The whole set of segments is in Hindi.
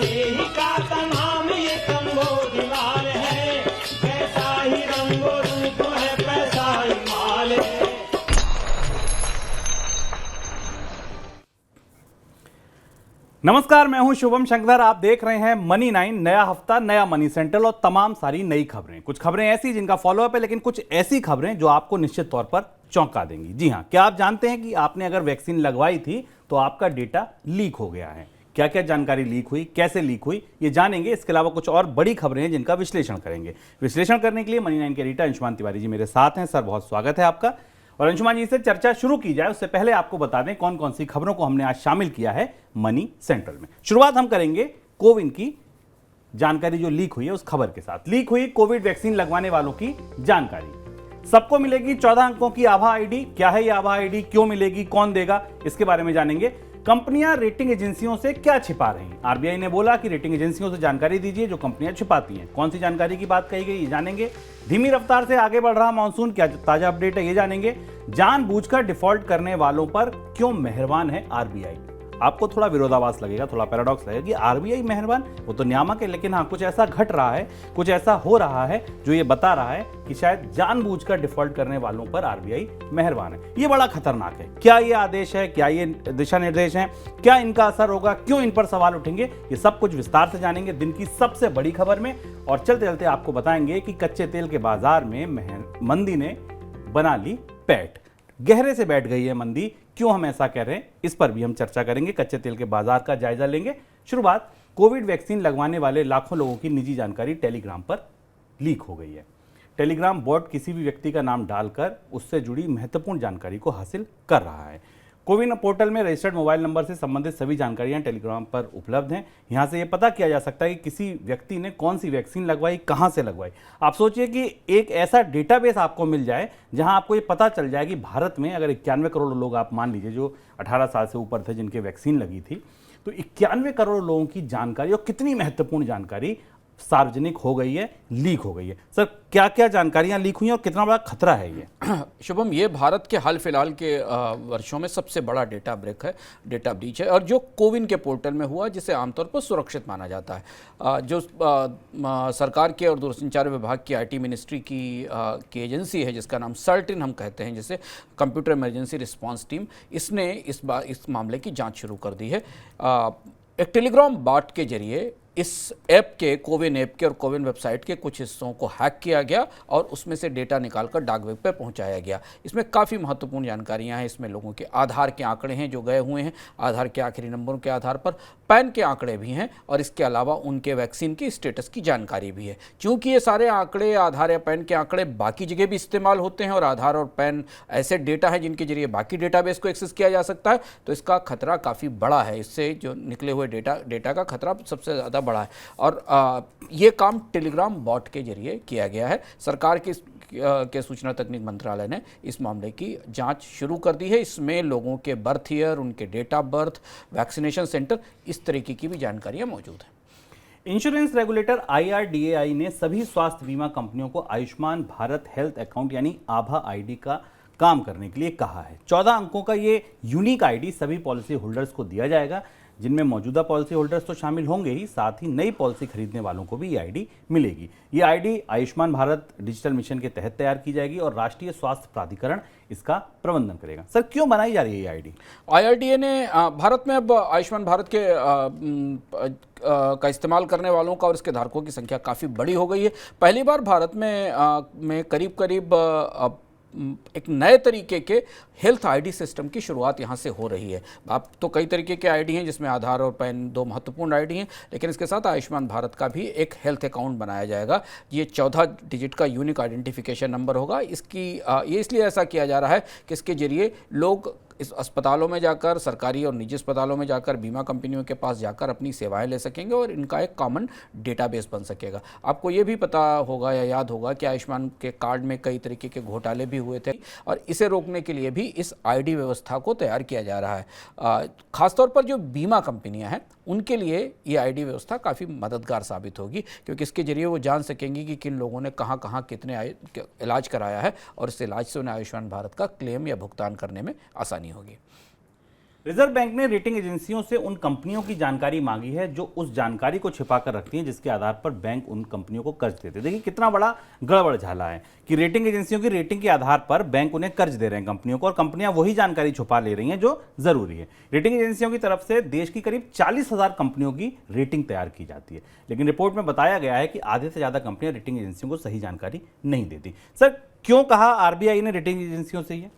मसीही का तमाम ये संबोधिमाल है, कैसा ही रंगो रूप है पैसा ही माल है। नमस्कार, मैं हूं शुभम शंकर। आप देख रहे हैं मनी 9। नया हफ्ता, नया मनी सेंट्रल और तमाम सारी नई खबरें। कुछ खबरें ऐसी जिनका फॉलोअप है, लेकिन कुछ ऐसी खबरें जो आपको निश्चित तौर पर चौंका देंगी। जी हां, क्या आप जानते हैं कि आपने अगर वैक्सीन लगवाई थी तो आपका डेटा लीक हो गया है? क्या क्या जानकारी लीक हुई, कैसे लीक हुई, ये जानेंगे। इसके अलावा कुछ और बड़ी खबरें हैं जिनका विश्लेषण करेंगे। विश्लेषण करने के लिए मनी 9 के एडिटर अंशुमान तिवारी जी मेरे साथ हैं। सर, बहुत स्वागत है आपका। और अंशुमान जी से चर्चा शुरू की जाए उससे पहले आपको बता दें कौन कौन सी खबरों को हमने आज शामिल किया है मनी सेंट्रल में। शुरुआत हम करेंगे कोविन की जानकारी जो लीक हुई है उस खबर के साथ। लीक हुई कोविड वैक्सीन लगवाने वालों की जानकारी। सबको मिलेगी 14 अंकों की आभा आईडी। क्या है यह आभा आईडी, क्यों मिलेगी, कौन देगा, इसके बारे में जानेंगे। कंपनियां रेटिंग एजेंसियों से क्या छिपा रही हैं? आरबीआई ने बोला कि रेटिंग एजेंसियों से जानकारी दीजिए जो कंपनियां छिपाती हैं। कौन सी जानकारी की बात कही गई, ये जानेंगे। धीमी रफ्तार से आगे बढ़ रहा मानसून, क्या ताजा अपडेट है, ये जानेंगे। जानबूझकर डिफॉल्ट करने वालों पर क्यों मेहरबान है आरबीआई? आपको थोड़ा विरोधाभास लगेगा, थोड़ा पैराडॉक्स लगेगा कि आरबीआई मेहरबान, वो तो नियामक है, लेकिन हाँ, कुछ ऐसा घट रहा है, कुछ ऐसा हो रहा है जो ये बता रहा है कि शायद जानबूझकर डिफॉल्ट करने वालों पर आरबीआई मेहरबान है। ये बड़ा खतरनाक है। क्या ये आदेश है, क्या ये दिशा निर्देश हैं, क्या इनका असर होगा, क्यों इन पर सवाल उठेंगे, ये सब कुछ विस्तार से जानेंगे दिन की सबसे बड़ी खबर में। और चलते चलते आपको बताएंगे कि कच्चे तेल के बाजार में मंदी ने बना ली पैठ। गहरे से बैठ गई है मंदी। क्यों हम ऐसा कह रहे हैं, इस पर भी हम चर्चा करेंगे। कच्चे तेल के बाजार का जायजा लेंगे। शुरुआत, कोविड वैक्सीन लगवाने वाले लाखों लोगों की निजी जानकारी टेलीग्राम पर लीक हो गई है। टेलीग्राम बॉट किसी भी व्यक्ति का नाम डालकर उससे जुड़ी महत्वपूर्ण जानकारी को हासिल कर रहा है। कोविन पोर्टल में रजिस्टर्ड मोबाइल नंबर से संबंधित सभी जानकारियां टेलीग्राम पर उपलब्ध हैं। यहां से यह पता किया जा सकता है कि किसी व्यक्ति ने कौन सी वैक्सीन लगवाई, कहां से लगवाई। आप सोचिए कि एक ऐसा डेटाबेस आपको मिल जाए जहां आपको ये पता चल जाए कि भारत में अगर 91 करोड़ लोग आप मान लीजिए जो 18 साल से ऊपर थे जिनके वैक्सीन लगी थी, तो 91 करोड़ लोगों की जानकारी, और कितनी महत्वपूर्ण जानकारी सार्वजनिक हो गई है, लीक हो गई है। सर, क्या क्या जानकारियां लीक हुई हैं और कितना बड़ा खतरा है ये? शुभम, ये भारत के हाल फिलहाल के वर्षों में सबसे बड़ा डेटा ब्रेक है, डेटा ब्रीच है, और जो कोविन के पोर्टल में हुआ, जिसे आमतौर पर सुरक्षित माना जाता है। जो सरकार के और दूरसंचार विभाग की आईटी मिनिस्ट्री की एजेंसी है जिसका नाम सर्टिन हम कहते हैं, जैसे कंप्यूटर इमरजेंसी रिस्पांस टीम, इसने इस मामले की जाँच शुरू कर दी है। एक टेलीग्राम बॉट के जरिए इस ऐप के, कोविन ऐप के और कोविन वेबसाइट के कुछ हिस्सों को हैक किया गया और उसमें से डेटा निकालकर डाक वेब पर पहुंचाया गया। इसमें काफ़ी महत्वपूर्ण जानकारियां हैं। इसमें लोगों के आधार के आंकड़े हैं जो गए हुए हैं, आधार के आखिरी नंबरों के आधार पर पैन के आंकड़े भी हैं, और इसके अलावा उनके वैक्सीन की स्टेटस की जानकारी भी है। चूँकि ये सारे आंकड़े, आधार या पैन के आंकड़े बाकी जगह भी इस्तेमाल होते हैं और आधार और पैन ऐसे डेटा है जिनके जरिए बाकी डेटाबेस को एक्सेस किया जा सकता है, तो इसका खतरा काफ़ी बड़ा है। इससे जो निकले हुए डेटा का खतरा सबसे ज़्यादा बड़ा है। और ये काम टेलीग्राम बॉट के जरिए किया गया है। सरकार के सूचना तकनीक मंत्रालय ने इस मामले की जांच शुरू कर दी है। इसमें लोगों के बर्थ ईयर, उनके date of birth, vaccination centre, इस तरीके की भी जानकारियां मौजूद हैं। इंश्योरेंस रेगुलेटर IRDAI ने सभी स्वास्थ्य बीमा कंपनियों को आयुष्मान भारत हेल्थ अकाउंट यानी आभा आईडी का काम करने के लिए कहा है। 14 अंकों का ये यूनिक आईडी सभी पॉलिसी होल्डर्स को दिया जाएगा, जिनमें मौजूदा पॉलिसी होल्डर्स तो शामिल होंगे ही, साथ ही नई पॉलिसी खरीदने वालों को भी ये आईडी मिलेगी। ये ID Ayushman Bharat digital mission के तहत तैयार की जाएगी और राष्ट्रीय स्वास्थ्य प्राधिकरण इसका प्रबंधन करेगा। सर, क्यों बनाई जा रही है ये आईडी? IRDA ने भारत में अब आयुष्मान भारत के का इस्तेमाल करने वालों का और इसके धारकों की संख्या काफ़ी बड़ी हो गई है। पहली बार भारत में करीब एक नए तरीके के हेल्थ आईडी सिस्टम की शुरुआत यहाँ से हो रही है। आप तो कई तरीके के आईडी हैं जिसमें आधार और पैन दो महत्वपूर्ण आईडी हैं, लेकिन इसके साथ आयुष्मान भारत का भी एक हेल्थ अकाउंट बनाया जाएगा। ये 14 डिजिट का यूनिक आइडेंटिफिकेशन नंबर होगा। ये इसलिए ऐसा किया जा रहा है कि इसके जरिए लोग इस अस्पतालों में जाकर, सरकारी और निजी अस्पतालों में जाकर, बीमा कंपनियों के पास जाकर अपनी सेवाएं ले सकेंगे और इनका एक कॉमन डेटाबेस बन सकेगा। आपको ये भी पता होगा या याद होगा कि आयुष्मान के कार्ड में कई तरीके के घोटाले भी हुए थे, और इसे रोकने के लिए भी इस आईडी व्यवस्था को तैयार किया जा रहा है। खासतौर पर जो बीमा कंपनियां हैं उनके लिए ये आईडी व्यवस्था काफ़ी मददगार साबित होगी, क्योंकि इसके जरिए वो जान सकेंगी कि किन लोगों ने कहाँ कहाँ कितने इलाज कराया है, और इस इलाज से उन्हें आयुष्मान भारत का क्लेम या भुगतान करने में आसानी होगी। रिजर्व बैंक ने रेटिंग एजेंसियों से उन कंपनियों की जानकारी मांगी है जो उस जानकारी को छिपाकर रखती हैं जिसके आधार पर बैंक उन कंपनियों को कर्ज देते हैं। देखिए कितना बड़ा गड़बड़ झाला है कि रेटिंग एजेंसियों की रेटिंग के आधार पर बैंक उन्हें कर्ज दे रहे हैं कंपनियों को, और कंपनियां वही जानकारी छुपा ले रही हैं जो जरूरी है। रेटिंग एजेंसियों की तरफ से देश की करीब 40,000 कंपनियों की रेटिंग तैयार की जाती है, लेकिन रिपोर्ट में बताया गया है कि आधे से ज्यादा कंपनियां रेटिंग एजेंसियों को सही जानकारी नहीं देती। सर, क्यों कहा आरबीआई ने रेटिंग एजेंसियों से ये?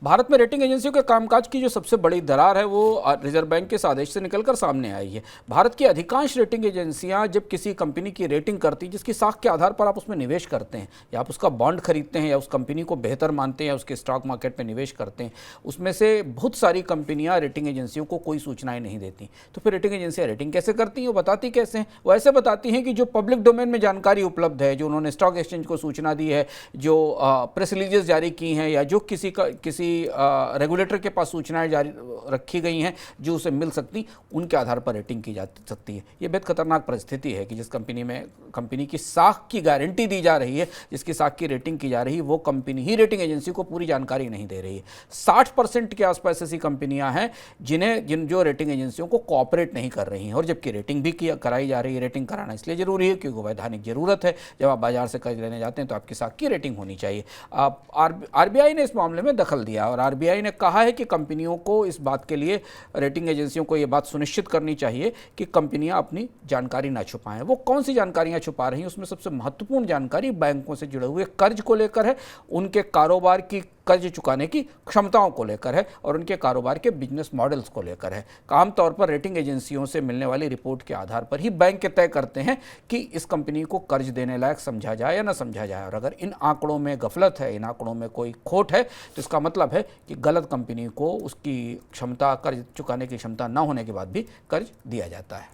भारत में रेटिंग एजेंसियों के कामकाज की जो सबसे बड़ी दरार है वो रिजर्व बैंक के इस आदेश से निकलकर सामने आई है। भारत की अधिकांश रेटिंग एजेंसियां जब किसी कंपनी की रेटिंग करती हैं जिसकी साख के आधार पर आप उसमें निवेश करते हैं या आप उसका बॉन्ड खरीदते हैं या उस कंपनी को बेहतर मानते हैं या उसके स्टॉक मार्केट में निवेश करते हैं, उसमें से बहुत सारी कंपनियां रेटिंग एजेंसियों को कोई सूचनाएं नहीं देती। तो फिर रेटिंग एजेंसियां रेटिंग कैसे करती हैं, वो बताती कैसे हैं? वो ऐसे बताती हैं कि जो पब्लिक डोमेन में जानकारी उपलब्ध है, जो उन्होंने स्टॉक एक्सचेंज को सूचना दी है, जो प्रेस रिलीजेस जारी की हैं या जो किसी रेगुलेटर के पास सूचनाएं जारी रखी गई हैं जो उसे मिल सकती, उनके आधार पर रेटिंग की जा सकती है। ये बेहद खतरनाक परिस्थिति है कि जिस कंपनी की साख की गारंटी दी जा रही है, जिसकी साख की रेटिंग की जा रही है, वो कंपनी ही रेटिंग एजेंसी को पूरी जानकारी नहीं दे रही है। 60% के आसपास ऐसी कंपनियां हैं जो रेटिंग एजेंसियों को कोऑपरेट नहीं कर रही हैं, और जबकि रेटिंग भी कराई जा रही है। रेटिंग कराना इसलिए जरूरी है क्योंकि वैधानिक जरूरत है। जब आप बाजार से कर्ज लेने जाते हैं तो आपकी साख की रेटिंग होनी चाहिए। आरबीआई ने इस मामले में दखल दिया और आरबीआई ने कहा है कि कंपनियों को इस बात के लिए, रेटिंग एजेंसियों को यह बात सुनिश्चित करनी चाहिए कि कंपनियां अपनी जानकारी ना छुपाएं। वो कौन सी जानकारियां छुपा रही हैं? उसमें सबसे महत्वपूर्ण जानकारी बैंकों से जुड़े हुए कर्ज को लेकर है, उनके कारोबार की कर्ज चुकाने की क्षमताओं को लेकर है और उनके कारोबार के बिजनेस मॉडल्स को लेकर है। आमतौर पर रेटिंग एजेंसियों से मिलने वाली रिपोर्ट के आधार पर ही बैंक तय करते हैं कि इस कंपनी को कर्ज देने लायक समझा जाए या ना समझा जाए, और अगर इन आंकड़ों में गफलत है, इन आंकड़ों में कोई खोट है, तो इसका मतलब है कि गलत कंपनी को उसकी क्षमता, कर्ज चुकाने की क्षमता न होने के बाद भी कर्ज दिया जाता है।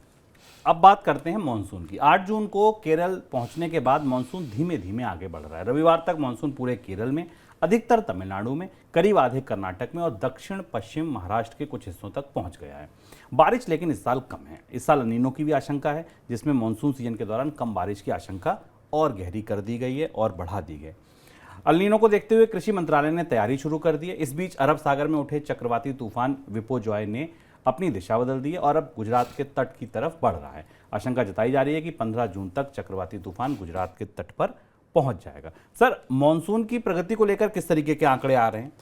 अब बात करते हैं मानसून की। 8 जून को केरल पहुंचने के बाद मानसून धीमे धीमे आगे बढ़ रहा है। रविवार तक मानसून पूरे केरल में, अधिकतर तमिलनाडु में, करीब आधे कर्नाटक में और दक्षिण पश्चिम महाराष्ट्र के कुछ हिस्सों तक पहुंच गया है। बारिश लेकिन इस साल कम है। इस साल अनीनो की भी आशंका है, जिसमें मानसून सीजन के दौरान कम बारिश की आशंका और गहरी कर दी गई है और बढ़ा दी गई। अल-नीनो को देखते हुए कृषि मंत्रालय ने तैयारी शुरू कर दी है। इस बीच अरब सागर में उठे चक्रवाती तूफान विपोजॉय ने अपनी दिशा बदल दी है और अब गुजरात के तट की तरफ बढ़ रहा है। आशंका जताई जा रही है कि 15 जून तक चक्रवाती तूफान गुजरात के तट पर पहुंच जाएगा। सर, मानसून की प्रगति को लेकर किस तरीके के आंकड़े आ रहे हैं?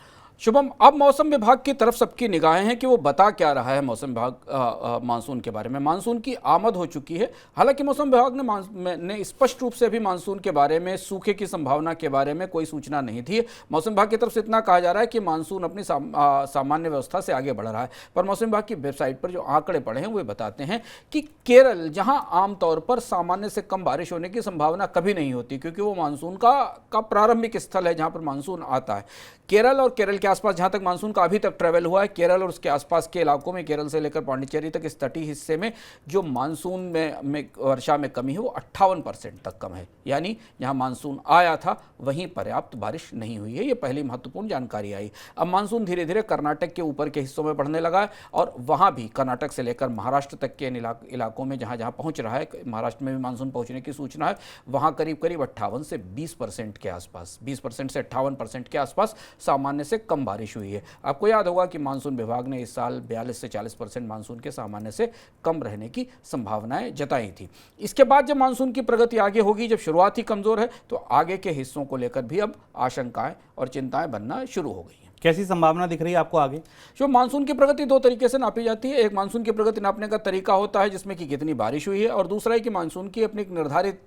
शुभम, अब मौसम विभाग की तरफ सबकी निगाहें हैं कि वो बता क्या रहा है मौसम विभाग मानसून के बारे में। मानसून की आमद हो चुकी है। हालांकि मौसम विभाग ने स्पष्ट रूप से अभी मानसून के बारे में, सूखे की संभावना के बारे में कोई सूचना नहीं थी। मौसम विभाग की तरफ से इतना कहा जा रहा है कि मानसून अपनी सामान्य व्यवस्था से आगे बढ़ रहा है। पर मौसम विभाग की वेबसाइट पर जो आंकड़े पड़े हैं वो बताते हैं कि केरल, जहां आमतौर पर सामान्य से कम बारिश होने की संभावना कभी नहीं होती क्योंकि वो मानसून का प्रारंभिक स्थल है जहां पर मानसून आता है, केरल और केरल के आसपास जहां तक मानसून का अभी तक ट्रैवल हुआ है, केरल और उसके आसपास के इलाकों में, केरल से लेकर पांडिचेरी तक इस तटीय हिस्से में जो मानसून में वर्षा में कमी है वो 58% तक कम है। यानी जहां मानसून आया था वहीं पर्याप्त बारिश नहीं हुई है। ये पहली महत्वपूर्ण जानकारी आई। अब मानसून धीरे धीरे कर्नाटक के ऊपर के हिस्सों में बढ़ने लगा है और वहां भी कर्नाटक से लेकर महाराष्ट्र तक के इलाकों में जहां जहां पहुंच रहा है, महाराष्ट्र में भी मानसून पहुंचने की सूचना है, वहां करीब करीब 58 से 20% के आसपास, 20% से 58% के आसपास सामान्य से कम बारिश हुई है। आपको याद होगा कि मानसून विभाग ने इस साल 42 से 40% मानसून के सामान्य से कम रहने की संभावनाएं जताई थी। इसके बाद जब मानसून की प्रगति आगे होगी, जब शुरुआत ही कमजोर है, तो आगे के हिस्सों को लेकर भी अब आशंकाएं और चिंताएं बनना शुरू हो गई हैं। कैसी संभावना दिख रही है आपको आगे? जो मानसून की प्रगति दो तरीके से नापी जाती है। एक मानसून की प्रगति नापने का तरीका होता है जिसमें कि कितनी बारिश हुई है, और दूसरा है कि मानसून की अपनी एक निर्धारित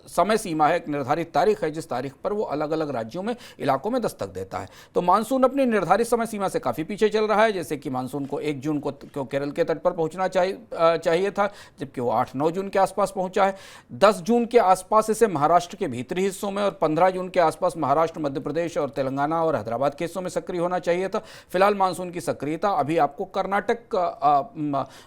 समय सीमा है, एक निर्धारित तारीख है जिस तारीख पर वो अलग अलग राज्यों में, इलाकों में दस्तक देता है। तो मानसून अपनी निर्धारित समय सीमा से काफ़ी पीछे चल रहा है। जैसे कि मानसून को 1 जून को केरल के तट पर पहुँचना चाहिए था, जबकि वो 8-9 जून के आसपास पहुँचा है। 10 जून के आसपास इसे महाराष्ट्र के भीतरी हिस्सों में और 15 जून के आसपास महाराष्ट्र, मध्य प्रदेश और तेलंगाना और हैदराबाद के हिस्सों में सक्रिय होना चाहिए था। फिलहाल मानसून की सक्रियता अभी आपको कर्नाटक,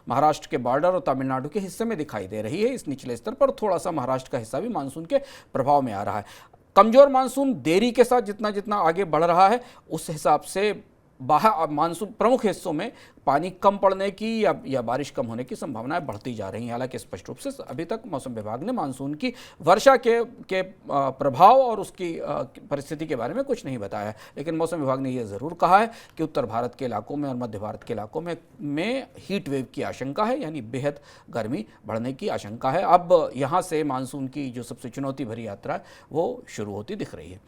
महाराष्ट्र के बॉर्डर और तमिलनाडु के हिस्से में दिखाई दे रही है। इस निचले स्तर पर थोड़ा सा महाराष्ट्र का हिस्सा भी मानसून के प्रभाव में आ रहा है। कमजोर मानसून देरी के साथ जितना जितना आगे बढ़ रहा है, उस हिसाब से बाहर मानसून प्रमुख हिस्सों में पानी कम पड़ने की या बारिश कम होने की संभावनाएं बढ़ती जा रही हैं। हालांकि स्पष्ट रूप से अभी तक मौसम विभाग ने मानसून की वर्षा के प्रभाव और उसकी परिस्थिति के बारे में कुछ नहीं बताया है, लेकिन मौसम विभाग ने यह ज़रूर कहा है कि उत्तर भारत के इलाकों में और मध्य भारत के इलाकों में हीट वेव की आशंका है, यानी बेहद गर्मी बढ़ने की आशंका है। अब यहाँ से मानसून की जो सबसे चुनौती भरी यात्रा है वो शुरू होती दिख रही है।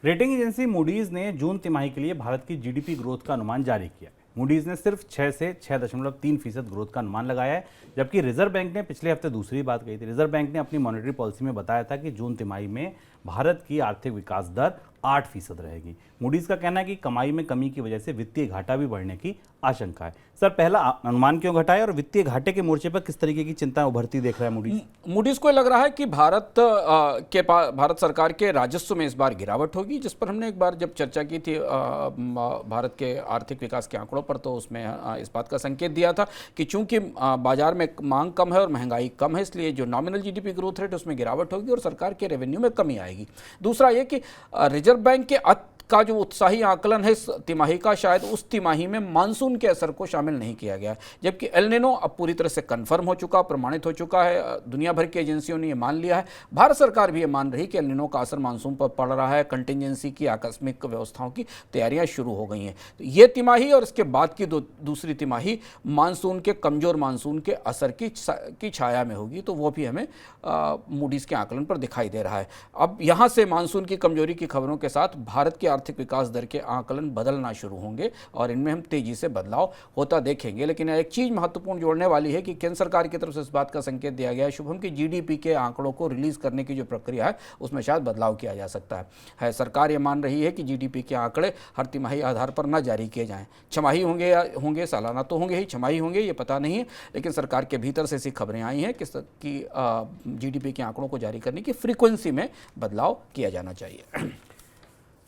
रेटिंग एजेंसी मूडीज ने जून तिमाही के लिए भारत की जीडीपी ग्रोथ का अनुमान जारी किया है। मूडीज ने सिर्फ 6 से 6.3% ग्रोथ का अनुमान लगाया है, जबकि रिजर्व बैंक ने पिछले हफ्ते दूसरी बात कही थी। रिजर्व बैंक ने अपनी मॉनेटरी पॉलिसी में बताया था कि जून तिमाही में भारत की आर्थिक विकास दर 8% रहेगी। मूडीज का कहना है कि कमाई में कमी की वजह से वित्तीय घाटा भी बढ़ने की आशंका है। सर, पहला अनुमान क्यों घटा है और वित्तीय घाटे के मोर्चे पर किस तरीके की चिंता उभरती देख रहा है मूडीज? मूडीज को लग रहा है कि भारत सरकार के राजस्व में इस बार गिरावट होगी, जिस पर हमने एक बार जब चर्चा की थी भारत के आर्थिक विकास के आंकड़ों पर, तो उसमें इस बात का संकेत दिया था कि चूंकि बाजार में मांग कम है और महंगाई कम है, इसलिए जो नॉमिनल जीडीपी ग्रोथ रेट उसमें गिरावट होगी और सरकार के रेवेन्यू में कमी आएगी। दूसरा ये कि रिजर्व बैंक के का जो उत्साही आकलन है इस तिमाही का, शायद उस तिमाही में मानसून के असर को शामिल नहीं किया गया, जबकि एल निनो अब पूरी तरह से कंफर्म हो चुका, प्रमाणित हो चुका है। दुनिया भर की एजेंसियों ने ये मान लिया है, भारत सरकार भी ये मान रही कि एल निनो का असर मानसून पर पड़ रहा है। कंटिजेंसी की आकस्मिक व्यवस्थाओं की तैयारियां शुरू हो गई हैं। तो ये तिमाही और इसके बाद की दूसरी तिमाही मानसून के कमजोर मानसून के असर की छाया में होगी, तो वो भी हमें मूडीज के आकलन पर दिखाई दे रहा है। अब यहाँ से मानसून की कमजोरी की खबरों के साथ भारत की आर्थिक विकास दर के आकलन बदलना शुरू होंगे और इनमें हम तेजी से बदलाव होता देखेंगे। लेकिन एक चीज महत्वपूर्ण जोड़ने वाली है कि केंद्र सरकार की तरफ से इस बात का संकेत दिया गया है शुभम की जीडीपी के आंकड़ों को रिलीज करने की जो प्रक्रिया है उसमें शायद बदलाव किया जा सकता है। सरकार ये मान रही है कि जीडीपी के आंकड़े हर तिमाही आधार पर न जारी किए जाएं। छमाही होंगे या होंगे, सालाना तो होंगे ही, छमाही होंगे ये पता नहीं है, लेकिन सरकार के भीतर से ऐसी खबरें आई हैं कि जीडीपी के आंकड़ों को जारी करने की फ्रीक्वेंसी में बदलाव किया जाना चाहिए।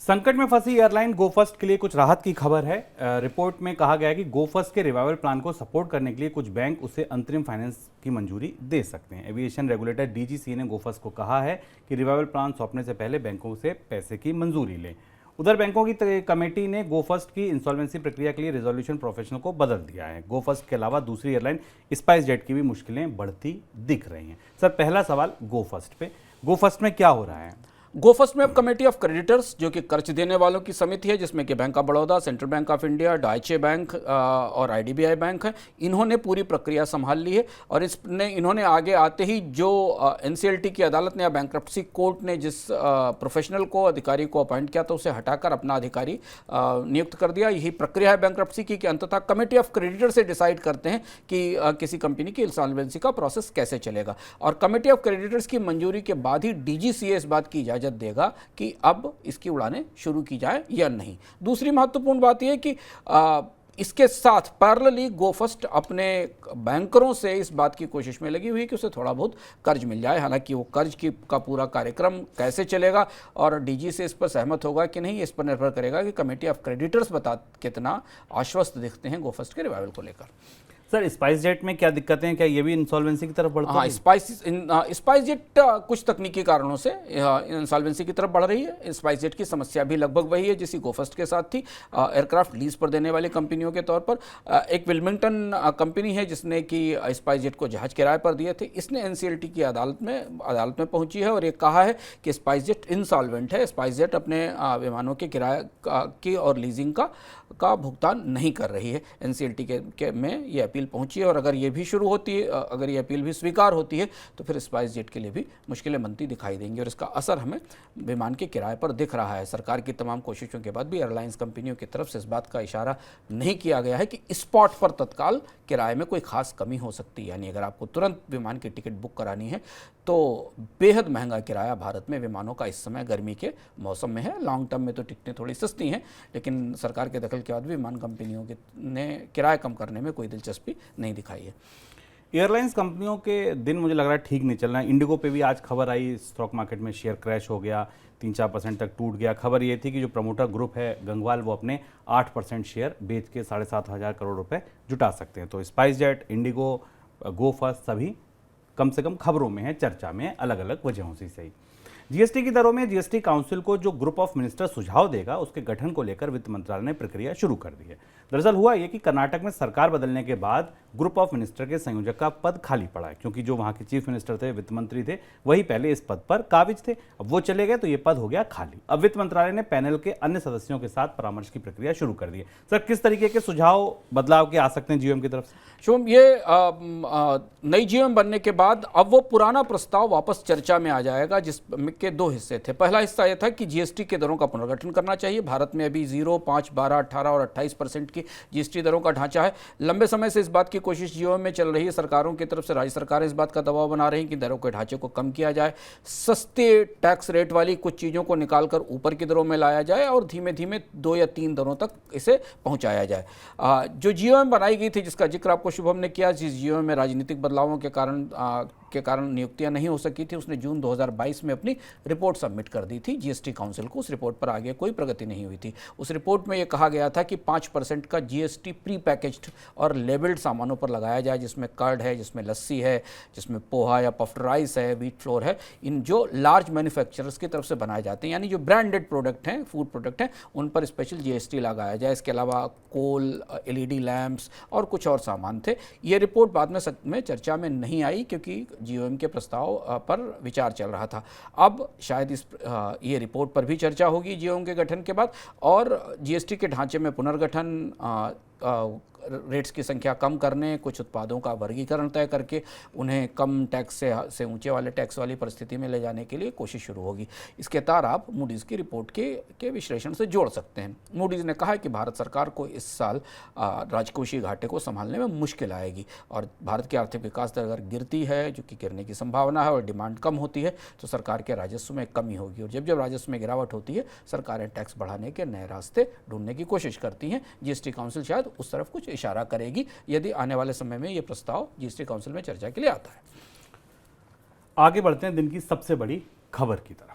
संकट में फंसी एयरलाइन गोफस्ट के लिए कुछ राहत की खबर है। रिपोर्ट में कहा गया है कि गोफस्ट के रिवाइवल प्लान को सपोर्ट करने के लिए कुछ बैंक उसे अंतरिम फाइनेंस की मंजूरी दे सकते हैं। एविएशन रेगुलेटर डीजीसीए ने गोफस्ट को कहा है कि रिवाइवल प्लान सौंपने से पहले बैंकों से पैसे की मंजूरी लें। उधर बैंकों की कमेटी ने गोफस्ट की इंसॉल्वेंसी प्रक्रिया के लिए रेजोल्यूशन प्रोफेशनल को बदल दिया है। गोफस्ट के अलावा दूसरी एयरलाइन स्पाइस जेट की भी मुश्किलें बढ़ती दिख रही हैं। सर, पहला सवाल गोफस्ट पे, गोफस्ट में क्या हो रहा है? गोफस्ट में अब कमेटी ऑफ क्रेडिटर्स, जो कि कर्ज देने वालों की समिति है, जिसमें कि bank of Baroda, central bank of India, Deutsche bank और आईडीबीआई बैंक है, इन्होंने पूरी प्रक्रिया संभाल ली है। और इन्होंने आगे आते ही जो एनसीएलटी की अदालत ने या बैंक्रप्सी कोर्ट ने जिस प्रोफेशनल को, अधिकारी को अपॉइंट किया था, उसे हटाकर अपना अधिकारी नियुक्त कर दिया। यही प्रक्रिया है बैंक्रप्सी की कि अंततः कमेटी ऑफ क्रेडिटर से डिसाइड करते हैं कि किसी कंपनी की इंसॉल्वेंसी का प्रोसेस कैसे चलेगा। और कमेटी ऑफ क्रेडिटर्स की मंजूरी के बाद ही डीजीसीए इस बात की इजाजत देगा कि अब इसकी उड़ानें शुरू की जाए या नहीं। दूसरी महत्वपूर्ण बात यह कि इसके साथ पैरेलली गोफस्ट अपने बैंकरों से इस बात की कोशिश में लगी हुई है कि उसे थोड़ा बहुत कर्ज मिल जाए। हालांकि वो कर्ज का पूरा कार्यक्रम कैसे चलेगा और डीजी से इस पर सहमत होगा कि नहीं, इस पर निर्भर करेगा कि कमेटी ऑफ क्रेडिटर्स कितना आश्वस्त दिखते हैं गोफस्ट के रिवाइवल को लेकर। सर, स्पाइस जेट में क्या दिक्कतें हैं? क्या ये भी इंसॉल्वेंसी की तरफ बढ़ता है? हाँ, स्पाइस जेट कुछ तकनीकी कारणों से इंसॉल्वेंसी की तरफ बढ़ रही है। स्पाइस जेट की समस्या भी लगभग वही है जिसकी गोफस्ट के साथ थी। एयरक्राफ्ट लीज पर देने वाली कंपनियों के तौर पर एक विल्मिंगटन कंपनी है जिसने कि स्पाइस जेट को जहाज किराए पर दिए थे। इसने एनसीएलटी की अदालत में पहुंची है और ये कहा है कि स्पाइस जेट इंसॉल्वेंट है। स्पाइस जेट अपने विमानों के किराए की और लीजिंग का भुगतान नहीं कर रही है। एनसीएलटी में ये अपील पहुंची है और अगर ये भी शुरू होती है, अगर ये अपील भी स्वीकार होती है, तो फिर स्पाइस जेट के लिए भी मुश्किलें बनती दिखाई देंगी और इसका असर हमें विमान के किराए पर दिख रहा है। सरकार की तमाम कोशिशों के बाद भी एयरलाइंस कंपनियों की तरफ से इस बात का इशारा नहीं किया गया है कि स्पॉट पर तत्काल किराए में कोई खास कमी हो सकती है। यानी अगर आपको तुरंत विमान की टिकट बुक करानी है तो बेहद महंगा किराया भारत में विमानों का इस समय गर्मी के मौसम में है। लॉन्ग टर्म में तो टिकटें थोड़ी सस्ती हैं, लेकिन सरकार के दखल के बाद भी विमान कंपनियों ने किराया कम करने में कोई दिलचस्पी नहीं दिखाई है। एयरलाइंस कंपनियों के दिन मुझे लग रहा है ठीक नहीं चल रहा है। इंडिगो पे भी आज खबर आई, स्टॉक मार्केट में शेयर क्रैश हो गया, 3-4% तक टूट गया। खबर ये थी कि जो प्रमोटर ग्रुप है गंगवाल, वो अपने 8% शेयर बेच के 7,500 करोड़ रुपए जुटा सकते हैं। तो स्पाइस जेट, इंडिगो, गोफस्ट सभी कम से कम खबरों में है, चर्चा में, अलग अलग वजहों से सही। जीएसटी की दरों में जीएसटी काउंसिल को जो ग्रुप ऑफ मिनिस्टर सुझाव देगा उसके गठन को लेकर वित्त मंत्रालय ने प्रक्रिया शुरू कर दी है। दरअसल हुआ ये कि कर्नाटक में सरकार बदलने के बाद ग्रुप ऑफ मिनिस्टर के संयोजक का पद खाली पड़ा है, क्योंकि जो वहां के चीफ मिनिस्टर थे, वित्त मंत्री थे, वही पहले इस पद पर काबिज थे। अब वो चले गए तो ये पद हो गया खाली। अब वित्त मंत्रालय ने पैनल के अन्य सदस्यों के साथ परामर्श की प्रक्रिया शुरू कर दी है। सर, किस तरीके के सुझाव बदलाव के आ सकते हैं जीओएम की तरफ से? शुभम, ये नई जीओएम बनने के बाद अब वो पुराना प्रस्ताव वापस चर्चा में आ जाएगा, जिसके दो हिस्से थे। पहला हिस्सा यह था कि जीएसटी के दरों का पुनर्गठन करना चाहिए। भारत में अभी 0, 5, 12, 18 और 28% की जीएसटी दरों का ढांचा है। लंबे समय से इस बात की कोशिश जीओएम में चल रही है। सरकारों की तरफ से राज्य सरकारें इस बात का दबाव बना रही हैं कि दरों के ढांचे को कम किया जाए, सस्ते टैक्स रेट वाली कुछ चीज़ों को निकालकर ऊपर की दरों में लाया जाए और धीमे धीमे 2 या 3 दरों तक इसे पहुंचाया जाए। जो जीओएम बनाई गई थी, जिसका जिक्र आपको शुभम ने किया, जिस जीओएम में राजनीतिक बदलावों के कारण नियुक्तियां नहीं हो सकी थी, उसने जून 2022 में अपनी रिपोर्ट सबमिट कर दी थी जीएसटी काउंसिल को। उस रिपोर्ट पर आगे कोई प्रगति नहीं हुई थी। उस रिपोर्ट में यह कहा गया था कि 5% का जीएसटी प्री पैकेज्ड और लेबल्ड सामानों पर लगाया जाए, जिसमें कर्ड है, जिसमें लस्सी है, जिसमें पोहा या पफ्ड राइस है, व्हीट फ्लोर है, इन जो लार्ज मैन्युफैक्चरर्स की तरफ से बनाए जाते हैं, यानी जो ब्रांडेड प्रोडक्ट हैं, फूड प्रोडक्ट हैं, उन पर स्पेशल जीएसटी लगाया जाए। इसके अलावा कोल, एलईडी लैंप्स और कुछ और सामान थे। ये रिपोर्ट बाद में चर्चा में नहीं आई, क्योंकि जीओएम के प्रस्ताव पर विचार चल रहा था। अब शायद ये रिपोर्ट पर भी चर्चा होगी जीओएम के गठन के बाद, और जीएसटी के ढांचे में पुनर्गठन, रेट्स की संख्या कम करने, कुछ उत्पादों का वर्गीकरण तय करके उन्हें कम टैक्स से ऊंचे वाले टैक्स वाली परिस्थिति में ले जाने के लिए कोशिश शुरू होगी। इसके तार आप मूडीज़ की रिपोर्ट के विश्लेषण से जोड़ सकते हैं। मूडीज़ ने कहा है कि भारत सरकार को इस साल राजकोषीय घाटे को संभालने में मुश्किल आएगी, और भारत की आर्थिक विकास दर अगर गिरती है, जो कि गिरने की संभावना है, और डिमांड कम होती है, तो सरकार के राजस्व में कमी होगी, और जब राजस्व में गिरावट होती है, सरकारें टैक्स बढ़ाने के नए रास्ते ढूंढने की कोशिश करती हैं। जीएसटी काउंसिल शायद उस तरफ कुछ इशारा करेगी, यदि आने वाले समय में यह प्रस्ताव जीएसटी काउंसिल में चर्चा के लिए आता है। आगे बढ़ते हैं दिन की सबसे बड़ी खबर की तरफ।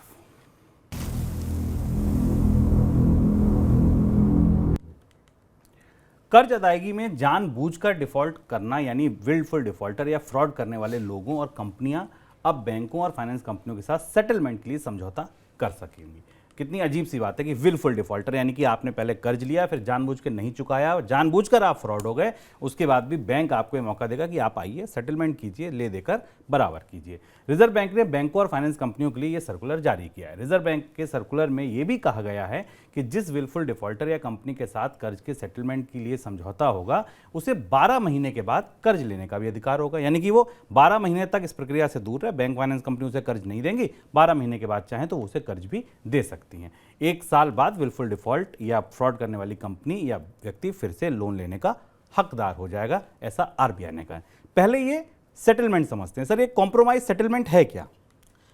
कर्ज अदायगी में जानबूझकर डिफॉल्ट करना, यानी विल्डफुल डिफॉल्टर या फ्रॉड करने वाले लोगों और कंपनियां अब बैंकों और फाइनेंस कंपनियों के साथ सेटलमेंट के लिए समझौता कर सकेंगी। कितनी अजीब सी बात है कि विलफुल डिफॉल्टर, यानी कि आपने पहले कर्ज लिया, फिर जानबूझ के नहीं चुकाया, जानबूझकर आप फ्रॉड हो गए, उसके बाद भी बैंक आपको ये मौका देगा कि आप आइए, सेटलमेंट कीजिए, ले देकर बराबर कीजिए। रिजर्व बैंक ने बैंकों और फाइनेंस कंपनियों के लिए ये सर्कुलर जारी किया है। रिजर्व बैंक के सर्कुलर में ये भी कहा गया है कि जिस विलफुल डिफॉल्टर या कंपनी के साथ कर्ज के सेटलमेंट के लिए समझौता होगा, उसे 12 महीने के बाद कर्ज लेने का भी अधिकार होगा। यानी कि वो 12 महीने तक इस प्रक्रिया से दूर रहे, बैंक फाइनेंस कंपनी उसे कर्ज नहीं देंगी, 12 महीने के बाद चाहें तो उसे कर्ज भी दे सकती हैं। 1 साल बाद विलफुल डिफॉल्ट या फ्रॉड करने वाली कंपनी या व्यक्ति फिर से लोन लेने का हकदार हो जाएगा, ऐसा आरबीआई ने कहा है। पहले ये सेटलमेंट समझते हैं। सर, ये कॉम्प्रोमाइज सेटलमेंट है क्या?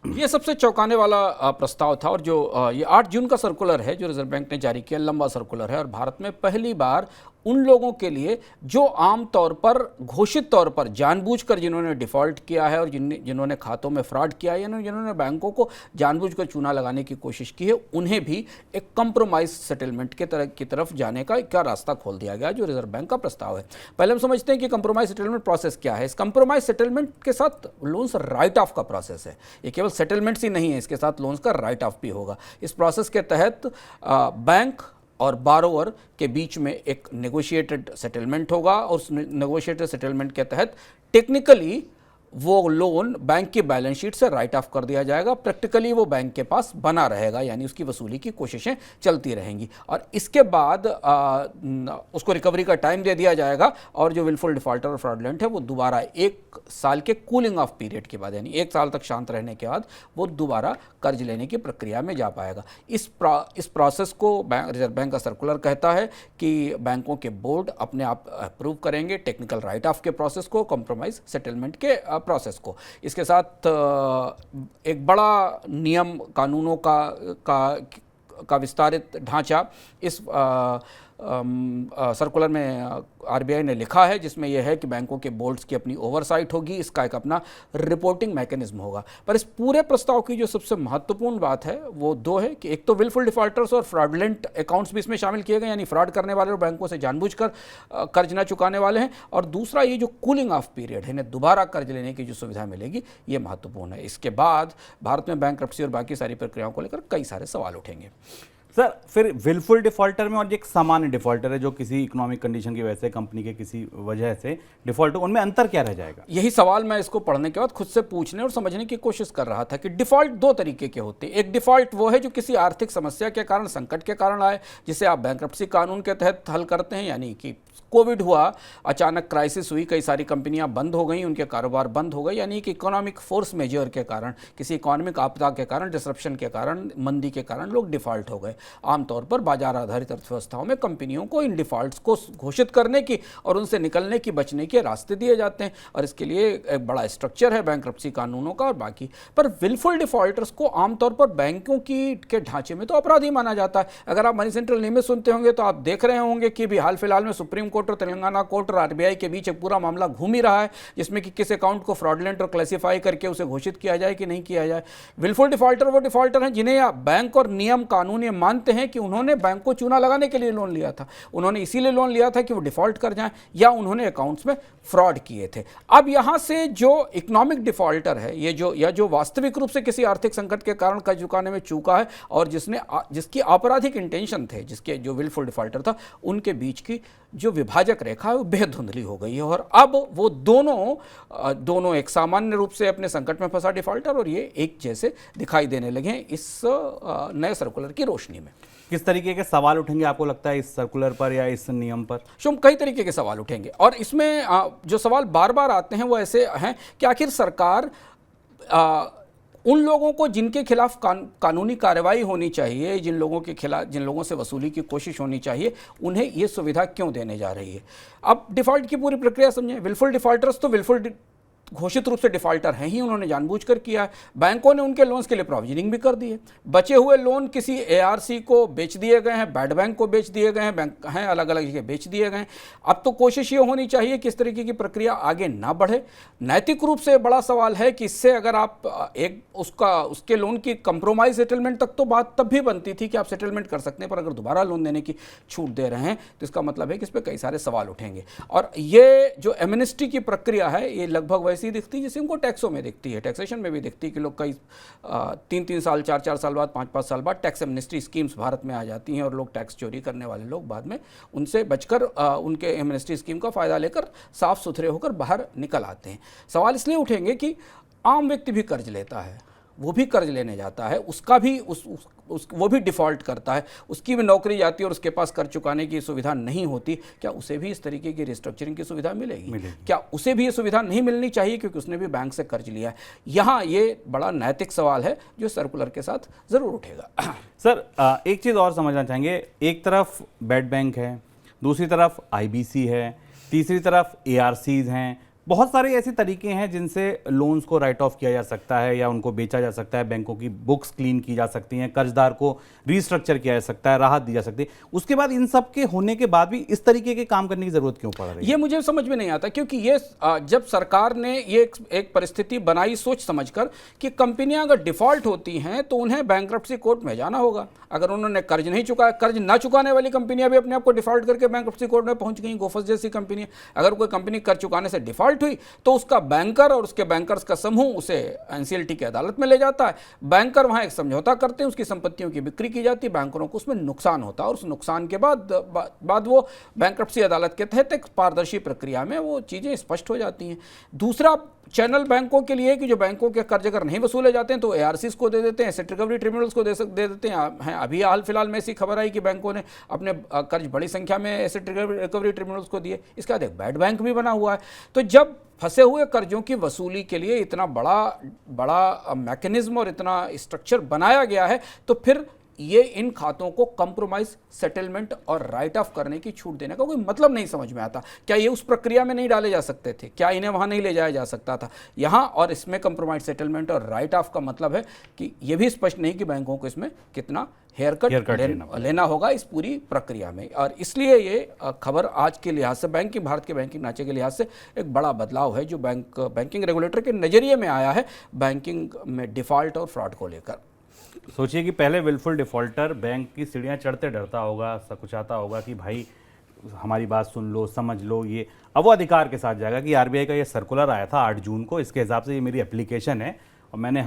ये सबसे चौंकाने वाला प्रस्ताव था, और जो ये 8 जून का सर्कुलर है जो रिजर्व बैंक ने जारी किया, लंबा सर्कुलर है, और भारत में पहली बार उन लोगों के लिए जो आम तौर पर घोषित तौर पर जानबूझकर जिन्होंने डिफ़ॉल्ट किया है और जिन्होंने खातों में फ्रॉड किया है, या जिन्होंने बैंकों को जानबूझकर चूना लगाने की कोशिश की है, उन्हें भी एक कंप्रोमाइज सेटलमेंट की तरफ जाने का रास्ता खोल दिया गया, जो रिजर्व बैंक का प्रस्ताव है। पहले हम समझते हैं कि कंप्रोमाइज सेटलमेंट प्रोसेस क्या है। इस कंप्रोमाइज सेटलमेंट के साथ लोन्स राइट ऑफ का प्रोसेस है। ये केवल सेटलमेंट्स ही नहीं है, इसके साथ लोन्स का राइट ऑफ भी होगा। इस प्रोसेस के तहत बैंक और बारोवर के बीच में एक नेगोशिएटेड सेटलमेंट होगा, और उस नेगोशिएटेड सेटलमेंट के तहत टेक्निकली वो लोन बैंक की बैलेंस शीट से राइट ऑफ कर दिया जाएगा, प्रैक्टिकली वो बैंक के पास बना रहेगा, यानी उसकी वसूली की कोशिशें चलती रहेंगी, और इसके बाद उसको रिकवरी का टाइम दे दिया जाएगा, और जो विलफुल डिफॉल्टर और फ्रॉडलेंट है वो दोबारा 1 साल के कूलिंग ऑफ पीरियड के बाद, यानी 1 साल तक शांत रहने के बाद वो दोबारा कर्ज लेने की प्रक्रिया में जा पाएगा। इस प्रोसेस को रिजर्व बैंक का सर्कुलर कहता है कि बैंकों के बोर्ड अपने आप अप्रूव करेंगे टेक्निकल राइट ऑफ के प्रोसेस को, कंप्रोमाइज सेटलमेंट के प्रोसेस को। इसके साथ एक बड़ा नियम कानूनों का विस्तारित ढांचा इस सर्कुलर में आरबीआई ने लिखा है, जिसमें यह है कि बैंकों के बोर्ड्स की अपनी ओवरसाइट होगी, इसका एक अपना रिपोर्टिंग मैकेनिज्म होगा। पर इस पूरे प्रस्ताव की जो सबसे महत्वपूर्ण बात है वो दो है कि एक तो विलफुल डिफॉल्टर्स और फ्रॉडलेंट अकाउंट्स भी इसमें शामिल किए गए, यानी फ्रॉड करने वाले और बैंकों से जानबूझकर कर्ज न चुकाने वाले हैं, और दूसरा ये जो कूलिंग ऑफ पीरियड है, इन्हें दोबारा कर्ज लेने की जो सुविधा मिलेगी, ये महत्वपूर्ण है। इसके बाद भारत में बैंक्रप्सी और बाकी सारी प्रक्रियाओं को लेकर कई सारे सवाल उठेंगे। सर, फिर विलफुल डिफॉल्टर में और एक सामान्य डिफॉल्टर है जो किसी इकोनॉमिक कंडीशन की वजह से, कंपनी के किसी वजह से डिफॉल्ट, उनमें अंतर क्या रह जाएगा? यही सवाल मैं इसको पढ़ने के बाद खुद से पूछने और समझने की कोशिश कर रहा था कि डिफॉल्ट दो तरीके के होते हैं। एक डिफॉल्ट वो है जो किसी आर्थिक समस्या के कारण, संकट के कारण आए, जिसे आप बैंक्रप्सी कानून के तहत हल करते हैं, यानी कि कोविड हुआ, अचानक क्राइसिस हुई, कई सारी कंपनियां बंद हो गई, उनके कारोबार बंद हो गए, यानी कि इकोनॉमिक फोर्स मेजर के कारण, किसी इकोनॉमिक आपदा के कारण, डिसरप्शन के कारण, मंदी के कारण लोग डिफॉल्ट हो गए। आमतौर पर बाजार आधारित अर्थव्यवस्थाओं में कंपनियों को इन डिफॉल्ट्स को घोषित करने की और उनसे निकलने की, बचने के रास्ते दिए जाते हैं, और इसके लिए एक बड़ा स्ट्रक्चर है बैंक्रप्सी कानूनों का और बाकी। पर विलफुल डिफॉल्टर्स को आमतौर पर बैंकों के ढांचे में तो अपराधी माना जाता है। अगर आप मनी सेंट्रल नियमित सुनते होंगे तो आप देख रहे होंगे कि भी हाल फिलहाल में सुप्रीम कोर्ट और तेलंगाना कोर्ट और आरबीआई के बीच एक पूरा मामला घूम ही रहा है, जिसमें कि किस अकाउंट को फ्रॉडलेंट और क्लासिफाई करके उसे घोषित किया जाए कि नहीं किया जाए। विलफुल डिफॉल्टर वो डिफॉल्टर हैं जिन्हें या बैंक और नियम कानून ये मानते हैं कि उन्होंने बैंक को चूना लगाने के लिए लोन लिया था, उन्होंने इसीलिए लोन लिया था कि वो डिफॉल्ट कर जाएं, या उन्होंने अकाउंट्स में फ्रॉड किए थे। अब यहां से जो इकोनॉमिक डिफॉल्टर है, ये जो वास्तविक रूप से किसी आर्थिक संकट के कारण कर्ज चुकाने में चूका है और जिसकी आपराधिक इंटेंशन थे, जिसके जो विलफुल डिफॉल्टर था, उनके बीच की जो विभाजक रेखा है वो बेहद धुंधली हो गई है, और अब वो दोनों एक सामान्य रूप से अपने संकट में फंसा डिफॉल्टर और ये एक जैसे दिखाई देने लगे हैं इस नए सर्कुलर की रोशनी में। किस तरीके के सवाल उठेंगे आपको लगता है इस सर्कुलर पर या इस नियम पर? शुभ, कई तरीके के सवाल उठेंगे, और इसमें जो सवाल बार बार आते हैं वो ऐसे हैं कि आखिर सरकार उन लोगों को जिनके खिलाफ कानूनी कार्रवाई होनी चाहिए, जिन लोगों से वसूली की कोशिश होनी चाहिए, उन्हें ये सुविधा क्यों देने जा रही है। अब डिफॉल्ट की पूरी प्रक्रिया समझें। विलफुल डिफॉल्टर्स तो विलफुल घोषित रूप से डिफॉल्टर हैं ही, उन्होंने जानबूझकर किया है। बैंकों ने उनके लोन्स के लिए प्रोविजनिंग भी कर दी है। बचे हुए लोन किसी एआरसी को बेच दिए गए हैं, बैड बैंक को बेच दिए गए हैं, बैंक हैं अलग अलग जगह बेच दिए गए हैं। अब तो कोशिश ये होनी चाहिए कि इस तरीके की प्रक्रिया आगे ना बढ़े। नैतिक रूप से बड़ा सवाल है कि इससे अगर आप उसके लोन की कंप्रोमाइज सेटलमेंट तक तो बात तब भी बनती थी कि आप सेटलमेंट कर सकते हैं, पर अगर दोबारा लोन देने की छूट दे रहे हैं तो इसका मतलब है कि इस पर कई सारे सवाल उठेंगे। और ये जो एमनेस्टी की प्रक्रिया है, ये लगभग ऐसी दिखती है जैसे उनको टैक्सों में दिखती है, टैक्सेशन में भी दिखती है कि लोग कई 3-3 साल 4-4 साल बाद 5-5 साल बाद टैक्स एमनेस्टी स्कीम्स भारत में आ जाती हैं और लोग टैक्स चोरी करने वाले लोग बाद में उनसे बचकर उनके एमनेस्टी स्कीम का फ़ायदा लेकर साफ सुथरे होकर बाहर निकल आते हैं। सवाल इसलिए उठेंगे कि आम व्यक्ति भी कर्ज लेता है, वो भी कर्ज लेने जाता है, उसका भी वो भी डिफ़ॉल्ट करता है, उसकी भी नौकरी जाती है और उसके पास कर्ज चुकाने की सुविधा नहीं होती, क्या उसे भी इस तरीके की रिस्ट्रक्चरिंग की सुविधा मिलेगी? क्या उसे भी ये सुविधा नहीं मिलनी चाहिए क्योंकि उसने भी बैंक से कर्ज लिया है? यहाँ ये बड़ा नैतिक सवाल है जो सर्कुलर के साथ ज़रूर उठेगा। सर, एक चीज़ और समझना चाहेंगे। एक तरफ बेड बैंक है, दूसरी तरफ आईबीसी है, तीसरी तरफ एआरसीज हैं, बहुत सारे ऐसे तरीके हैं जिनसे लोन्स को राइट ऑफ किया जा सकता है या उनको बेचा जा सकता है, बैंकों की बुक्स क्लीन की जा सकती हैं, कर्जदार को रीस्ट्रक्चर किया जा सकता है, राहत दी जा सकती है। उसके बाद इन सब के होने के बाद भी इस तरीके के काम करने की जरूरत क्यों पड़ रही है? ये मुझे समझ में नहीं आता, क्योंकि ये जब सरकार ने ये एक परिस्थिति बनाई सोच समझकर कि कंपनियां अगर डिफॉल्ट होती हैं तो उन्हें बैंक्रप्सी कोर्ट में जाना होगा। अगर उन्होंने कर्ज नहीं चुकाया, कर्ज ना चुकाने वाली कंपनियां भी अपने आप को डिफॉल्ट करके बैंक्रप्सी कोर्ट में पहुंच गई, गोफस जैसी कंपनियां। अगर कोई कंपनी कर्ज चुकाने से डिफॉल्ट हुई तो उसका बैंकर और उसके बैंकर्स का समूह उसे एनसीएलटी की अदालत में ले जाता है। बैंकर वहां एक समझौता करते हैं, उसकी संपत्तियों की बिक्री की जाती है, बैंकरों को उसमें नुकसान होता है और उस नुकसान के बाद वो बैंक्रप्सी अदालत के तहत एक पारदर्शी प्रक्रिया में वो चीज़ें स्पष्ट हो जाती हैं। दूसरा चैनल बैंकों के लिए कि जो बैंकों के कर्ज अगर नहीं वसूले जाते हैं तो एआरसीज को दे देते हैं, एसेट रिकवरी ट्रिब्यूनल्स को दे देते हैं। अभी हाल फिलहाल में ऐसी खबर आई कि बैंकों ने अपने कर्ज बड़ी संख्या में एसेट रिकवरी ट्रिब्यूनल्स को दिए। इसके बाद एक बैड बैंक भी बना हुआ है। तो जब फंसे हुए कर्जों की वसूली के लिए इतना बड़ा मैकेनिज्म और इतना स्ट्रक्चर बनाया गया है तो फिर ये इन खातों को कंप्रोमाइज सेटलमेंट और राइट ऑफ करने की छूट देने का कोई मतलब नहीं समझ में आता। क्या ये उस प्रक्रिया में नहीं डाले जा सकते थे? क्या इन्हें वहां नहीं ले जाया जा सकता था? यहाँ और इसमें कंप्रोमाइज सेटलमेंट और राइट ऑफ का मतलब है कि ये भी स्पष्ट नहीं कि बैंकों को इसमें कितना हेयर कट लेना होगा इस पूरी प्रक्रिया में। और इसलिए ये खबर आज के लिहाज से भारत के बैंकिंग ढांचे के लिहाज से एक बड़ा बदलाव है जो बैंकिंग रेगुलेटर के नजरिए में आया है बैंकिंग में डिफॉल्ट और फ्रॉड को लेकर। सोचिए कि पहले विलफुल डिफॉल्टर बैंक की सीढ़ियां चढ़ते डरता होगा, सकुचाता होगा कि भाई हमारी बात सुन लो, समझ लो। ये अब वो अधिकार के साथ जाएगा कि आरबीआई का ये सर्कुलर आया था 8 जून को, इसके हिसाब से ये मेरी एप्लीकेशन है और मैंने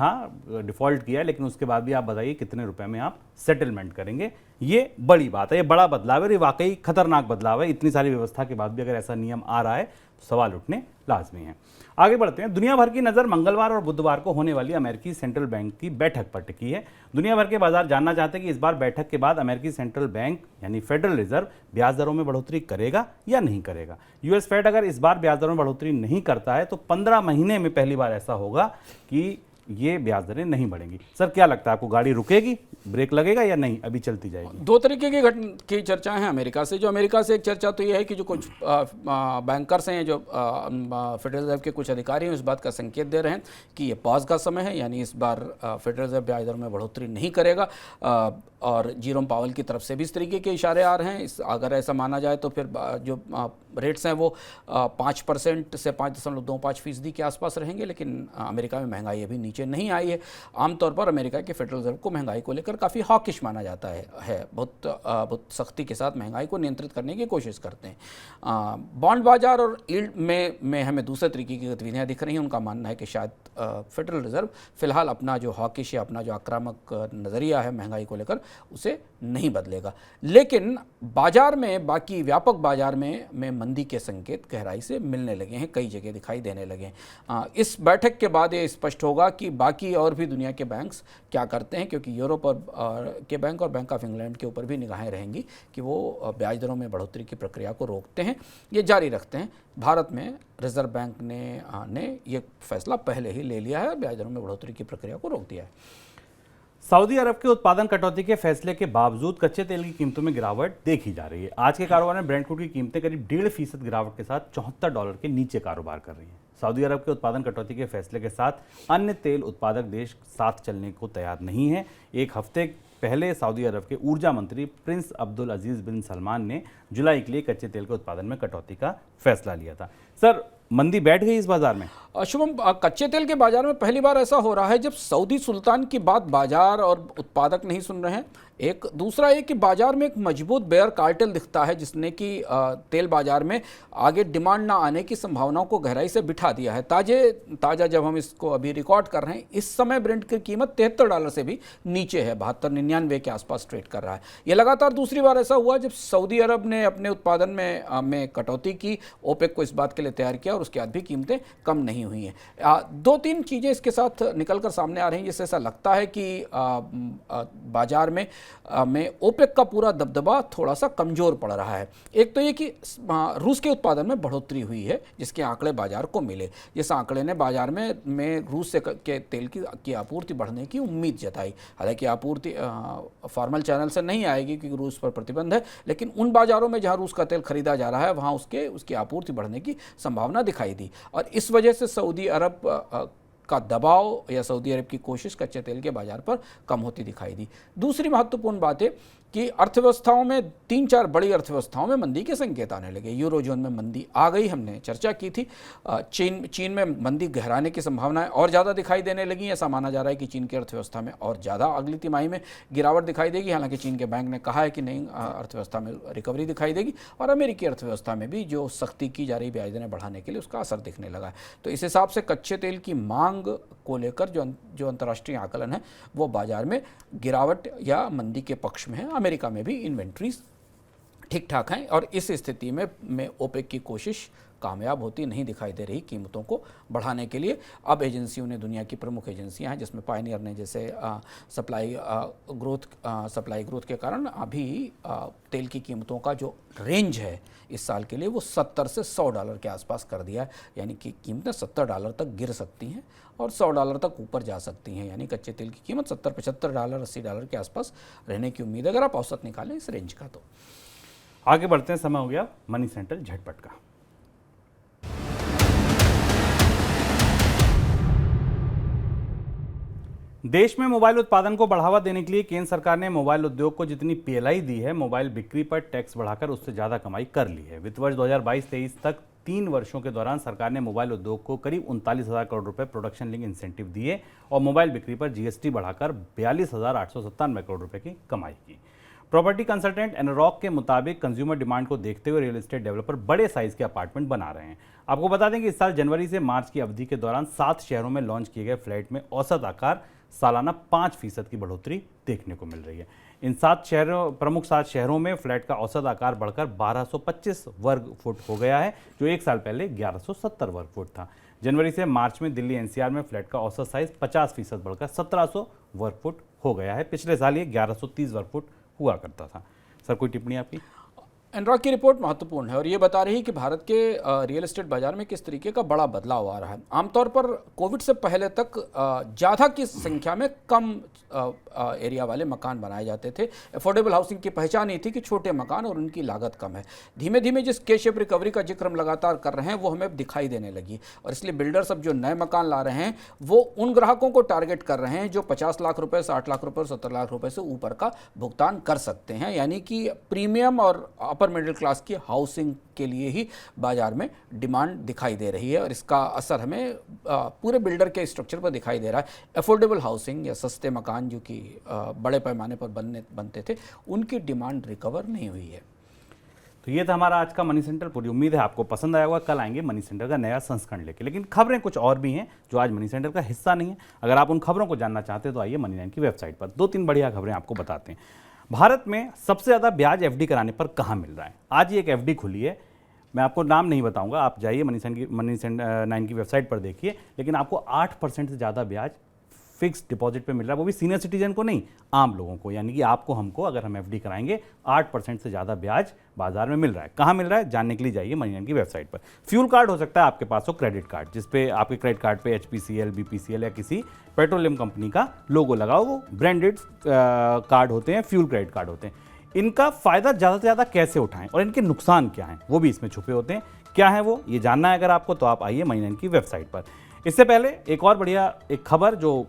डिफ़ॉल्ट किया, लेकिन उसके बाद भी आप बताइए कितने रुपए में आप सेटलमेंट करेंगे। ये बड़ी बात है, ये बड़ा बदलाव है और ये वाकई खतरनाक बदलाव है। इतनी सारी व्यवस्था के बाद भी अगर ऐसा नियम आ रहा है तो सवाल उठने लाजमी हैं। आगे बढ़ते हैं। दुनिया भर की नज़र मंगलवार और बुधवार को होने वाली अमेरिकी सेंट्रल बैंक की बैठक पर टिकी है। दुनिया भर के बाजार जानना चाहते हैं कि इस बार बैठक के बाद अमेरिकी सेंट्रल बैंक यानी फेडरल रिजर्व ब्याज दरों में बढ़ोतरी करेगा या नहीं करेगा। यूएस फेड अगर इस बार ब्याज दरों में बढ़ोतरी नहीं करता है तो 15 महीने में पहली बार ऐसा होगा कि ये ब्याज दरें नहीं बढ़ेंगी। सर क्या लगता है आपको, गाड़ी रुकेगी, ब्रेक लगेगा या नहीं, अभी चलती जाएगी? दो तरीके की चर्चाएं हैं अमेरिका से। जो अमेरिका से एक चर्चा तो ये है कि जो कुछ बैंकर्स हैं, जो फेडरल रिजर्व के कुछ अधिकारी हैं, उस बात का संकेत दे रहे हैं कि ये पॉज का समय है, यानी इस बार फेडरल रिजर्व ब्याज दर में बढ़ोतरी नहीं करेगा। और जीरोम पावल की तरफ से भी इस तरीके के इशारे आ रहे हैं। अगर ऐसा माना जाए तो फिर जो रेट्स हैं वो 5% से 5.25% के आसपास रहेंगे, लेकिन अमेरिका में महंगाई अभी नीचे नहीं आई है। आमतौर पर अमेरिका के फेडरल रिजर्व को महंगाई को लेकर काफ़ी हॉकिश माना जाता है। बहुत सख्ती के साथ महंगाई को नियंत्रित करने की कोशिश करते हैं। बॉन्ड बाजार और यील्ड में हमें दूसरे तरीके की गतिविधियाँ दिख रही हैं। उनका मानना है कि शायद फेडरल रिजर्व फिलहाल अपना जो हॉकिश या अपना जो आक्रामक नज़रिया है महंगाई को लेकर उसे नहीं बदलेगा। लेकिन बाजार में, बाकी व्यापक बाजार में मंदी के संकेत गहराई से मिलने लगे हैं, कई जगह दिखाई देने लगे हैं। इस बैठक के बाद ये स्पष्ट होगा कि बाकी और भी दुनिया के बैंक्स क्या करते हैं, क्योंकि यूरोप के बैंक और बैंक ऑफ इंग्लैंड के ऊपर भी निगाहें रहेंगी कि वो ब्याज दरों में बढ़ोतरी की प्रक्रिया को रोकते हैं, ये जारी रखते हैं। भारत में रिजर्व बैंक ने ये फैसला पहले ही ले लिया है, ब्याज दरों में बढ़ोतरी की प्रक्रिया को रोक दिया है। सऊदी अरब के उत्पादन कटौती के फैसले के बावजूद कच्चे तेल की कीमतों में गिरावट देखी जा रही है। आज के कारोबार में ब्रेंट क्रूड की कीमतें करीब 1.5% गिरावट के साथ $74 के नीचे कारोबार कर रही हैं। सऊदी अरब के उत्पादन कटौती के फैसले के साथ अन्य तेल उत्पादक देश साथ चलने को तैयार नहीं है। एक हफ्ते पहले सऊदी अरब के ऊर्जा मंत्री प्रिंस अब्दुल अजीज बिन सलमान ने जुलाई के लिए कच्चे तेल के उत्पादन में कटौती का फैसला लिया था। सर, मंदी बैठ गई इस बाजार में? शुभम, कच्चे तेल के बाजार में पहली बार ऐसा हो रहा है जब सऊदी सुल्तान की बात बाजार और उत्पादक नहीं सुन रहे हैं। एक दूसरा ये कि बाजार में एक मजबूत बेयर कार्टेल दिखता है जिसने कि तेल बाजार में आगे डिमांड ना आने की संभावनाओं को गहराई से बिठा दिया है। ताज़ा जब हम इसको अभी रिकॉर्ड कर रहे हैं, इस समय ब्रेंट की कीमत $73 से भी नीचे है, 72-99 के आसपास ट्रेड कर रहा है। ये लगातार दूसरी बार ऐसा हुआ जब सऊदी अरब ने अपने उत्पादन में कटौती की। ओपेक को इस बात के लिए तैयार किया और उसके बाद भी कीमतें कम नहीं हुई हैं। 2-3 चीज़ें इसके साथ निकलकर सामने आ रही हैं जिससे ऐसा लगता है कि बाजार में ओपेक का पूरा दबदबा थोड़ा सा कमज़ोर पड़ रहा है। एक तो ये कि रूस के उत्पादन में बढ़ोतरी हुई है जिसके आंकड़े बाजार को मिले। जिस आंकड़े ने बाजार में रूस से के तेल की आपूर्ति बढ़ने की उम्मीद जताई। हालांकि आपूर्ति फॉर्मल चैनल से नहीं आएगी क्योंकि रूस पर प्रतिबंध है, लेकिन उन बाजारों में जहां रूस का तेल खरीदा जा रहा है वहां उसकी आपूर्ति बढ़ने की संभावना दिखाई दी। और इस वजह से सऊदी अरब का दबाव या सऊदी अरब की कोशिश कच्चे तेल के बाजार पर कम होती दिखाई दी। दूसरी महत्वपूर्ण बात है कि अर्थव्यवस्थाओं में 3-4 बड़ी अर्थव्यवस्थाओं में मंदी के संकेत आने लगे। यूरोजोन में मंदी आ गई, हमने चर्चा की थी। चीन में मंदी गहराने की संभावनाएं और ज़्यादा दिखाई देने लगी। ऐसा माना जा रहा है कि चीन की अर्थव्यवस्था में और ज़्यादा अगली तिमाही में गिरावट दिखाई देगी। हालांकि चीन के बैंक ने कहा है कि नहीं, अर्थव्यवस्था में रिकवरी दिखाई देगी। और अमेरिकी अर्थव्यवस्था में भी जो सख्ती की जा रही ब्याज दरें बढ़ाने के लिए उसका असर दिखने लगा है। तो इस हिसाब से कच्चे तेल की मांग को लेकर जो अंतर्राष्ट्रीय आकलन है वो बाजार में गिरावट या मंदी के पक्ष में है। अमेरिका में भी इन्वेंट्रीज ठीक ठाक हैं और इस स्थिति में ओपेक की कोशिश कामयाब होती नहीं दिखाई दे रही कीमतों को बढ़ाने के लिए। अब एजेंसियों ने, दुनिया की प्रमुख एजेंसियां हैं जिसमें पायनियर ने जैसे सप्लाई ग्रोथ के कारण अभी तेल की कीमतों का जो रेंज है इस साल के लिए वो 70 से $100 के आसपास कर दिया है, यानी कि कीमतें $70 तक गिर सकती हैं और $100 तक ऊपर जा सकती हैं, यानी कच्चे तेल की कीमत $70-75 $80 के आसपास रहने की उम्मीद है अगर आप औसत निकालें इस रेंज का। तो आगे बढ़ते हैं, समय हो गया मनी सेंटर झटपट का। देश में मोबाइल उत्पादन को बढ़ावा देने के लिए केंद्र सरकार ने मोबाइल उद्योग को जितनी पीएलआई दी है, मोबाइल बिक्री पर टैक्स बढ़ाकर उससे ज्यादा कमाई कर ली है। वित्त वर्ष 2022-23 तक 3 वर्षों के दौरान सरकार ने मोबाइल उद्योग को करीब 39,000 करोड़ रुपए प्रोडक्शन लिंक इंसेंटिव दिए और मोबाइल बिक्री पर जीएसटी बढ़ाकर 42,897 करोड़ रुपए की कमाई की। प्रॉपर्टी कंसल्टेंट एनरॉक के मुताबिक कंज्यूमर डिमांड को देखते हुए रियल एस्टेट डेवलपर बड़े साइज के अपार्टमेंट बना रहे हैं। आपको बता दें कि इस साल जनवरी से मार्च की अवधि के दौरान 7 शहरों में लॉन्च किए गए फ्लैट में औसत आकार सालाना 5% की बढ़ोतरी देखने को मिल रही है। इन प्रमुख 7 शहरों में फ्लैट का औसत आकार बढ़कर 1225 वर्ग फुट हो गया है, जो एक साल पहले 1170 वर्ग फुट था। जनवरी से मार्च में दिल्ली एनसीआर में फ्लैट का औसत साइज 50% बढ़कर 1700 वर्ग फुट हो गया है। पिछले साल ये 1130 वर्ग फुट हुआ करता था। सर, कोई टिप्पणी आपकी? एनरॉक की रिपोर्ट महत्वपूर्ण है और ये बता रही है कि भारत के रियल एस्टेट बाजार में किस तरीके का बड़ा बदलाव आ रहा है। आमतौर पर कोविड से पहले तक ज़्यादा की संख्या में कम एरिया वाले मकान बनाए जाते थे। अफोर्डेबल हाउसिंग की पहचान ये थी कि छोटे मकान और उनकी लागत कम है। धीमे धीमे जिस के शेप रिकवरी का जिक्र हम लगातार कर रहे हैं वो हमें दिखाई देने लगी और इसलिए बिल्डर्स अब जो नए मकान ला रहे हैं वो उन ग्राहकों को टारगेट कर रहे हैं जो 50 लाख रुपए, 60 लाख रुपए और 70 लाख रुपए से ऊपर का भुगतान कर सकते हैं, यानी कि प्रीमियम और अपर मिडिल क्लास की हाउसिंग के लिए ही बाजार में डिमांड दिखाई दे रही है और इसका असर हमें पूरे बिल्डर के स्ट्रक्चर पर दिखाई दे रहा है। अफोर्डेबल हाउसिंग या सस्ते मकान जो कि बड़े पैमाने पर बनते थे उनकी डिमांड रिकवर नहीं हुई है। तो ये था हमारा आज का मनी सेंटर। पूरी उम्मीद है आपको पसंद आया होगा। कल आएंगे मनी सेंटर का नया संस्करण लेके, लेकिन खबरें कुछ और भी हैं जो आज मनी सेंटर का हिस्सा नहीं है। अगर आप उन खबरों को जानना चाहते हैं तो आइए मनी 9 की वेबसाइट पर 2-3 बढ़िया खबरें आपको बताते हैं। भारत में सबसे ज़्यादा ब्याज एफडी कराने पर कहाँ मिल रहा है? आज ही एक एफडी खुली है, मैं आपको नाम नहीं बताऊंगा, आप जाइए मनी 9 की वेबसाइट पर देखिए, लेकिन आपको 8% से ज़्यादा ब्याज फिक्स डिपॉजिट पे मिल रहा है, वो भी सीनियर सिटीजन को नहीं, आम लोगों को, यानी कि आपको हमको अगर हम एफडी कराएंगे 8% से ज़्यादा ब्याज बाजार में मिल रहा है। कहाँ मिल रहा है जानने के लिए जाइए मनी 9 की वेबसाइट पर। फ्यूल कार्ड हो सकता है आपके पास हो, क्रेडिट कार्ड, जिसपे आपके क्रेडिट कार्ड पे HPCL, BPCL या किसी पेट्रोलियम कंपनी का लोगो लगाओ, वो ब्रांडेड कार्ड होते हैं, फ्यूल क्रेडिट कार्ड होते हैं। इनका फ़ायदा ज़्यादा से ज़्यादा कैसे उठाएं और इनके नुकसान क्या हैं वो भी इसमें छुपे होते हैं। क्या है वो, ये जानना है अगर आपको, तो आप आइए मनी 9 की वेबसाइट पर। इससे पहले एक और बढ़िया एक खबर जो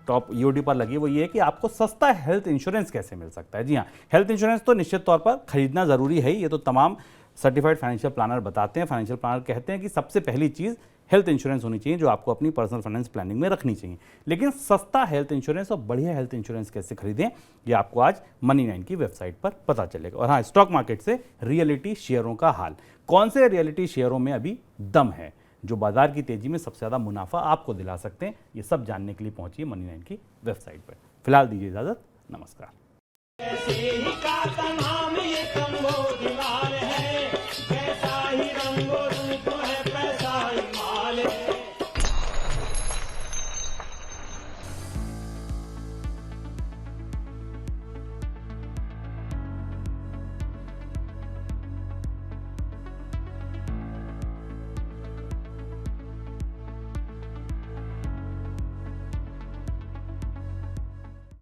टॉप EOD पर लगी वो ये है कि आपको सस्ता हेल्थ इंश्योरेंस कैसे मिल सकता है। जी हाँ, हेल्थ इंश्योरेंस तो निश्चित तौर पर खरीदना ज़रूरी है, ये तो तमाम सर्टिफाइड फाइनेंशियल प्लानर बताते हैं। फाइनेंशियल प्लानर कहते हैं कि सबसे पहली चीज़ हेल्थ इंश्योरेंस होनी चाहिए जो आपको अपनी पर्सनल फाइनेंस प्लानिंग में रखनी चाहिए। लेकिन सस्ता हेल्थ इंश्योरेंस और बढ़िया हेल्थ इंश्योरेंस कैसे खरीदें ये आपको आज मनी 9 की वेबसाइट पर पता चलेगा। और हाँ, स्टॉक मार्केट से रियलिटी शेयरों का हाल, कौन से रियलिटी शेयरों में अभी दम है जो बाजार की तेजी में सबसे ज़्यादा मुनाफा आपको दिला सकते हैं, ये सब जानने के लिए पहुंचिए मनी 9 की वेबसाइट पर। फिलहाल दीजिए इजाज़त, नमस्कार।